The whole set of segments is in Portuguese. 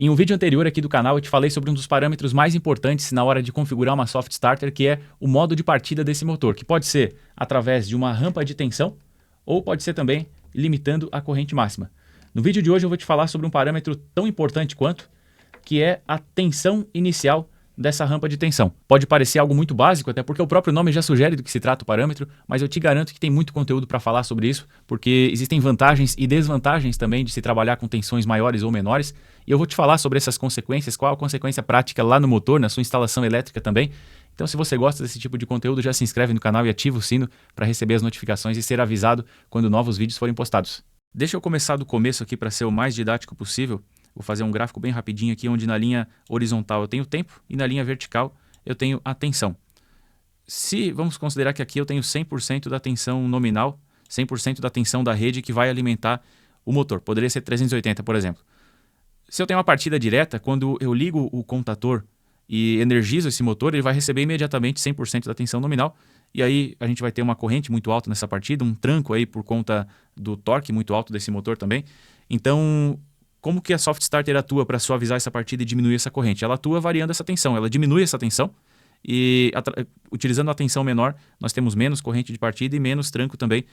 Em um vídeo anterior aqui do canal eu te falei sobre um dos parâmetros mais importantes na hora de configurar uma soft starter, que é o modo de partida desse motor, que pode ser através de uma rampa de tensão ou pode ser também limitando a corrente máxima. No vídeo de hoje eu vou te falar sobre um parâmetro tão importante quanto, que é a tensão inicial dessa rampa de tensão. Pode parecer algo muito básico, até porque o próprio nome já sugere do que se trata o parâmetro, mas eu te garanto que tem muito conteúdo para falar sobre isso, porque existem vantagens e desvantagens também de se trabalhar com tensões maiores ou menores, e eu vou te falar sobre essas consequências, qual a consequência prática lá no motor, na sua instalação elétrica também. Então, se você gosta desse tipo de conteúdo, já se inscreve no canal e ativa o sino para receber as notificações e ser avisado quando novos vídeos forem postados. Deixa eu começar do começo aqui para ser o mais didático possível. Vou fazer um gráfico bem rapidinho aqui, onde na linha horizontal eu tenho o tempo e na linha vertical eu tenho a tensão. Vamos considerar que aqui eu tenho 100% da tensão nominal, 100% da tensão da rede que vai alimentar o motor. Poderia ser 380, por exemplo. Se eu tenho uma partida direta, quando eu ligo o contator e energizo esse motor, ele vai receber imediatamente 100% da tensão nominal. E aí a gente vai ter uma corrente muito alta nessa partida, um tranco aí por conta do torque muito alto desse motor também. Então, como que a soft starter atua para suavizar essa partida e diminuir essa corrente? Ela atua variando essa tensão, ela diminui essa tensão e utilizando a tensão menor, nós temos menos corrente de partida e menos tranco também,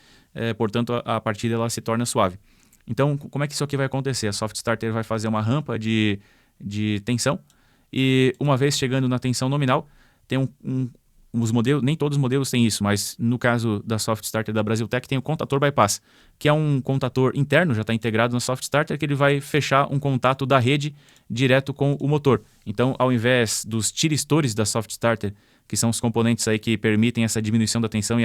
portanto a partida ela se torna suave. Então, como é que isso aqui vai acontecer? A soft starter vai fazer uma rampa de tensão e uma vez chegando na tensão nominal, tem os modelos, nem todos os modelos têm isso, mas no caso da soft starter da Brasiltec tem o contator bypass, que é um contator interno, já está integrado na soft starter, que ele vai fechar um contato da rede direto com o motor. Então, ao invés dos tiristores da soft starter, que são os componentes aí que permitem essa diminuição da tensão e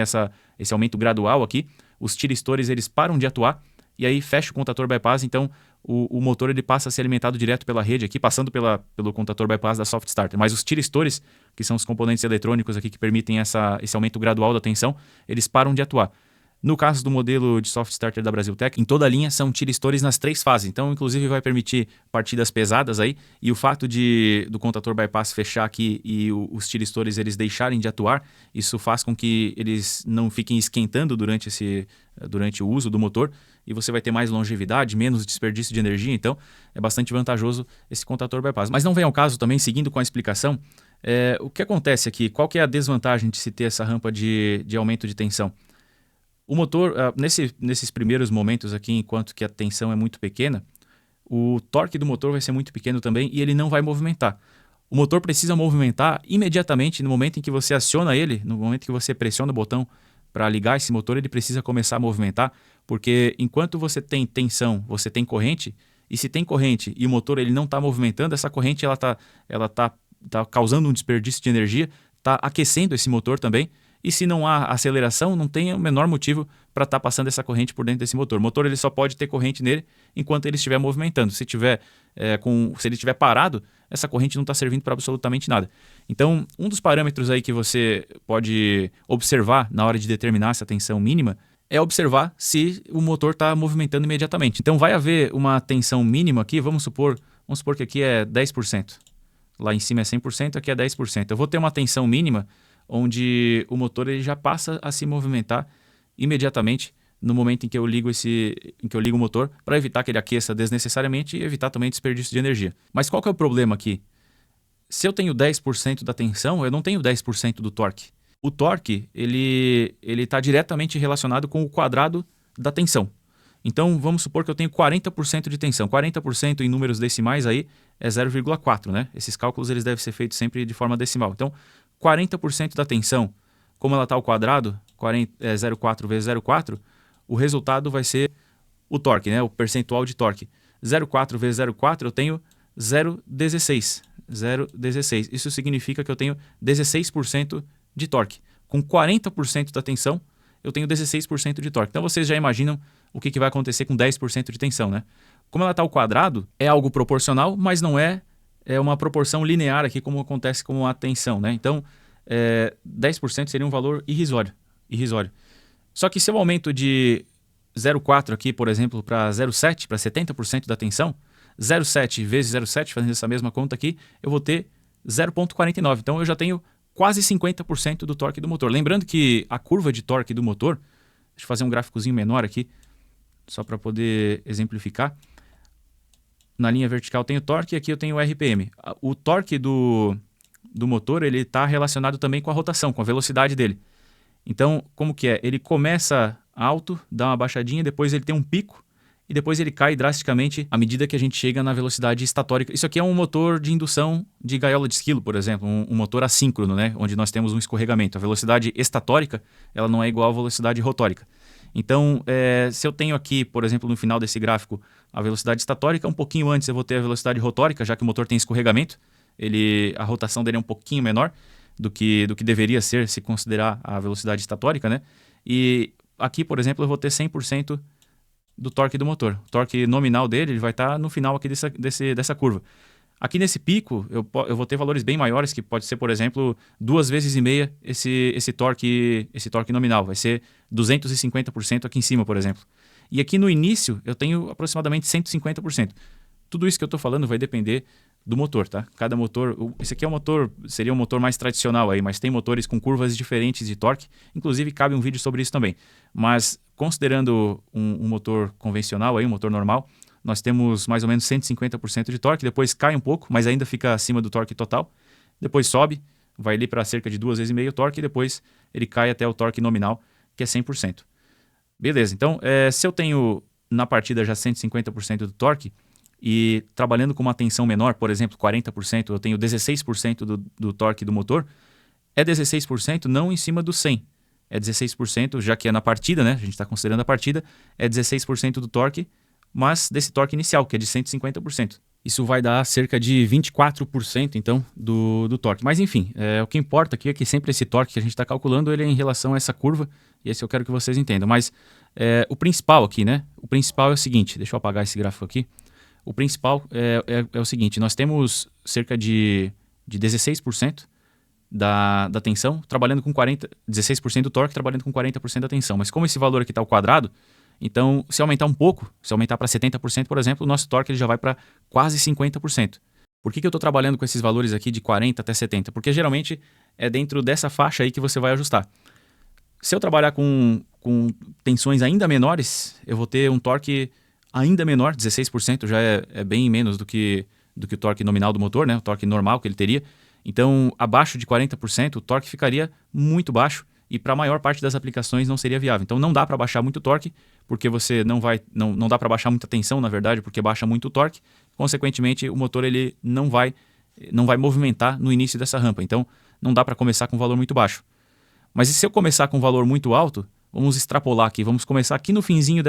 esse aumento gradual aqui, os tiristores eles param de atuar e aí fecha o contator bypass, então o motor ele passa a ser alimentado direto pela rede aqui, passando pelo contator bypass da soft starter. Mas os tiristores, que são os componentes eletrônicos aqui que permitem esse aumento gradual da tensão, eles param de atuar. No caso do modelo de soft starter da Brasiltec, em toda a linha são tiristores nas 3 fases. Então, inclusive, vai permitir partidas pesadas aí. E o fato do contator bypass fechar aqui e os tiristores eles deixarem de atuar, isso faz com que eles não fiquem esquentando durante o uso do motor. E você vai ter mais longevidade, menos desperdício de energia. Então, é bastante vantajoso esse contator bypass. Mas não vem ao caso também, seguindo com a explicação, o que acontece aqui? Qual que é a desvantagem de se ter essa rampa de aumento de tensão? O motor, nesses primeiros momentos aqui, enquanto que a tensão é muito pequena, o torque do motor vai ser muito pequeno também e ele não vai movimentar. O motor precisa movimentar imediatamente no momento em que você aciona ele, no momento que você pressiona o botão para ligar esse motor, ele precisa começar a movimentar, porque enquanto você tem tensão, você tem corrente, e se tem corrente e o motor ele não está movimentando, essa corrente ela tá causando um desperdício de energia, está aquecendo esse motor também. E se não há aceleração, não tem o menor motivo para estar passando essa corrente por dentro desse motor. O motor ele só pode ter corrente nele enquanto ele estiver movimentando. Se ele estiver parado, essa corrente não está servindo para absolutamente nada. Então, um dos parâmetros aí que você pode observar na hora de determinar essa tensão mínima é observar se o motor está movimentando imediatamente. Então, vai haver uma tensão mínima aqui, vamos supor que aqui é 10%. Lá em cima é 100%, aqui é 10%. Eu vou ter uma tensão mínima onde o motor ele já passa a se movimentar imediatamente no momento em que eu ligo o motor, para evitar que ele aqueça desnecessariamente e evitar também desperdício de energia. Mas qual que é o problema aqui? Se eu tenho 10% da tensão, eu não tenho 10% do torque. O torque ele está diretamente relacionado com o quadrado da tensão. Então, vamos supor que eu tenho 40% de tensão. 40% em números decimais aí é 0,4, né? Esses cálculos eles devem ser feitos sempre de forma decimal. Então, 40% da tensão, como ela está ao quadrado, 0,4 vezes 0,4, o resultado vai ser o torque, né? O percentual de torque. 0,4 vezes 0,4 eu tenho 0,16. 0,16. Isso significa que eu tenho 16% de torque. Com 40% da tensão, eu tenho 16% de torque. Então vocês já imaginam o que vai acontecer com 10% de tensão, né? Como ela está ao quadrado, é algo proporcional, mas não é uma proporção linear aqui como acontece com a tensão, né? Então, 10% seria um valor irrisório. Só que se eu aumento de 0,4 aqui, por exemplo, para 0,7, para 70% da tensão, 0,7 vezes 0,7, fazendo essa mesma conta aqui, eu vou ter 0,49. Então, eu já tenho quase 50% do torque do motor. Lembrando que a curva de torque do motor, deixa eu fazer um gráficozinho menor aqui, só para poder exemplificar. na linha vertical tem o torque e aqui eu tenho o RPM. O torque do motor ele está relacionado também com a rotação, com a velocidade dele. Então, como que é? Ele começa alto, dá uma baixadinha, depois ele tem um pico e depois ele cai drasticamente à medida que a gente chega na velocidade estatórica. Isso aqui é um motor de indução de gaiola de esquilo, por exemplo, um motor assíncrono, né? Onde nós temos um escorregamento. A velocidade estatórica ela não é igual à velocidade rotórica. Então, se eu tenho aqui, por exemplo, no final desse gráfico, a velocidade estatórica, um pouquinho antes eu vou ter a velocidade rotórica, já que o motor tem escorregamento, a rotação dele é um pouquinho menor do que deveria ser se considerar a velocidade estatórica, né? E aqui, por exemplo, eu vou ter 100% do torque do motor. O torque nominal dele ele vai estar no final aqui dessa curva. Aqui nesse pico, eu vou ter valores bem maiores, que pode ser, por exemplo, 2,5 vezes esse torque nominal. Vai ser 250% aqui em cima, por exemplo. E aqui no início, eu tenho aproximadamente 150%. Tudo isso que eu estou falando vai depender do motor, tá? Cada motor... Esse aqui seria um motor mais tradicional aí, mas tem motores com curvas diferentes de torque. Inclusive, cabe um vídeo sobre isso também. Mas, considerando um motor convencional aí, um motor normal, nós temos mais ou menos 150% de torque, depois cai um pouco, mas ainda fica acima do torque total. Depois sobe, vai ali para cerca de 2,5 vezes o torque e depois ele cai até o torque nominal, que é 100%. Beleza, então se eu tenho na partida já 150% do torque e trabalhando com uma tensão menor, por exemplo, 40%, eu tenho 16% do torque do motor, é 16% não em cima do 100%. É 16%, já que é na partida, né? A gente está considerando a partida, é 16% do torque, mas desse torque inicial, que é de 150%. Isso vai dar cerca de 24%, então, do torque. Mas, enfim, o que importa aqui é que sempre esse torque que a gente está calculando, ele é em relação a essa curva, e esse eu quero que vocês entendam. Mas o principal aqui, né? O principal é o seguinte, deixa eu apagar esse gráfico aqui. O principal é o seguinte, nós temos cerca de 16% da tensão, trabalhando com 16% do torque, trabalhando com 40% da tensão. Mas como esse valor aqui está ao quadrado, então, se aumentar um pouco, se aumentar para 70%, por exemplo, o nosso torque ele já vai para quase 50%. Por que eu estou trabalhando com esses valores aqui de 40% até 70%? Porque geralmente é dentro dessa faixa aí que você vai ajustar. Se eu trabalhar com tensões ainda menores, eu vou ter um torque ainda menor, 16% já é bem menos do que o torque nominal do motor, né? O torque normal que ele teria. Então, abaixo de 40%, o torque ficaria muito baixo. E para a maior parte das aplicações não seria viável. Então não dá para baixar muito o torque, porque você não dá para baixar muita tensão, na verdade, porque baixa muito o torque. Consequentemente, o motor ele não vai movimentar no início dessa rampa. Então não dá para começar com um valor muito baixo. Mas e se eu começar com um valor muito alto, vamos extrapolar aqui. Vamos começar aqui no finzinho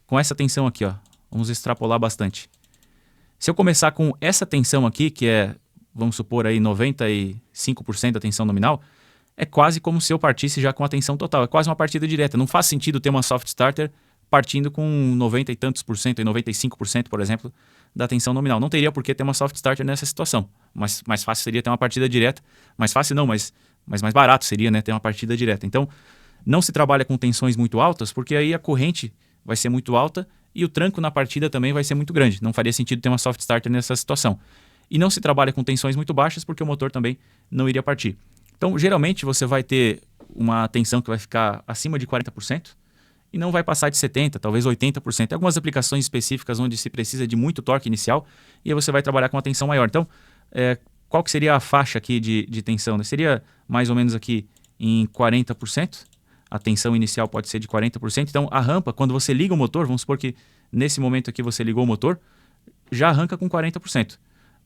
com essa tensão aqui, ó. Vamos extrapolar bastante. Se eu começar com essa tensão aqui, que é, vamos supor aí 95% da tensão nominal, é quase como se eu partisse já com a tensão total. É quase uma partida direta. Não faz sentido ter uma soft starter partindo com 90 e tantos por cento, e 95%, por exemplo, da tensão nominal. Não teria por que ter uma soft starter nessa situação. Mas mais fácil seria ter uma partida direta. Mais fácil não, mas mais barato seria, né, ter uma partida direta. Então, não se trabalha com tensões muito altas, porque aí a corrente vai ser muito alta e o tranco na partida também vai ser muito grande. Não faria sentido ter uma soft starter nessa situação. E não se trabalha com tensões muito baixas, porque o motor também não iria partir. Então, geralmente, você vai ter uma tensão que vai ficar acima de 40% e não vai passar de 70%, talvez 80%. Tem algumas aplicações específicas onde se precisa de muito torque inicial e aí você vai trabalhar com uma tensão maior. Então, qual que seria a faixa aqui de tensão? Seria mais ou menos aqui em 40%. A tensão inicial pode ser de 40%. Então, a rampa, quando você liga o motor, vamos supor que nesse momento aqui você ligou o motor, já arranca com 40%.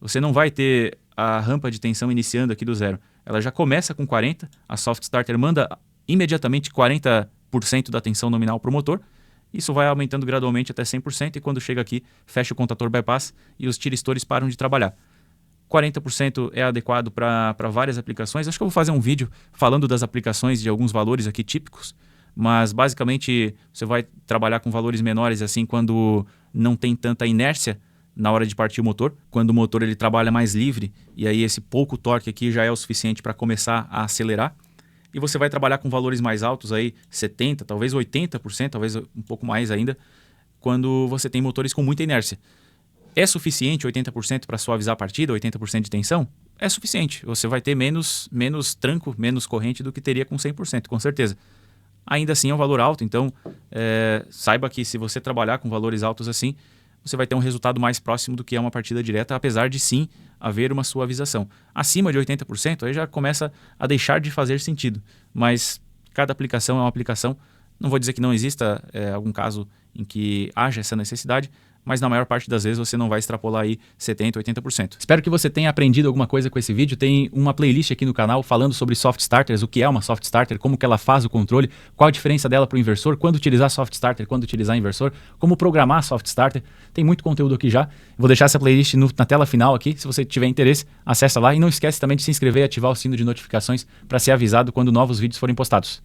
Você não vai ter a rampa de tensão iniciando aqui do zero. Ela já começa com 40%, a soft starter manda imediatamente 40% da tensão nominal para o motor. Isso vai aumentando gradualmente até 100% e quando chega aqui, fecha o contator bypass e os tiristores param de trabalhar. 40% é adequado para várias aplicações. Acho que eu vou fazer um vídeo falando das aplicações de alguns valores aqui típicos, mas basicamente você vai trabalhar com valores menores assim quando não tem tanta inércia na hora de partir o motor, quando o motor ele trabalha mais livre e aí esse pouco torque aqui já é o suficiente para começar a acelerar. E você vai trabalhar com valores mais altos aí, 70%, talvez 80%, talvez um pouco mais ainda, quando você tem motores com muita inércia. É suficiente 80% para suavizar a partida, 80% de tensão? É suficiente. Você vai ter menos tranco, menos corrente do que teria com 100%, com certeza. Ainda assim é um valor alto, então saiba que se você trabalhar com valores altos assim, você vai ter um resultado mais próximo do que é uma partida direta, apesar de sim haver uma suavização. Acima de 80%, aí já começa a deixar de fazer sentido, mas cada aplicação é uma aplicação. Não vou dizer que não exista algum caso em que haja essa necessidade, mas na maior parte das vezes você não vai extrapolar aí 70%, 80%. Espero que você tenha aprendido alguma coisa com esse vídeo. Tem uma playlist aqui no canal falando sobre soft starters, o que é uma soft starter, como que ela faz o controle, qual a diferença dela para o inversor, quando utilizar soft starter, quando utilizar inversor, como programar soft starter. Tem muito conteúdo aqui já. Vou deixar essa playlist na tela final aqui. Se você tiver interesse, acessa lá e não esquece também de se inscrever e ativar o sino de notificações para ser avisado quando novos vídeos forem postados.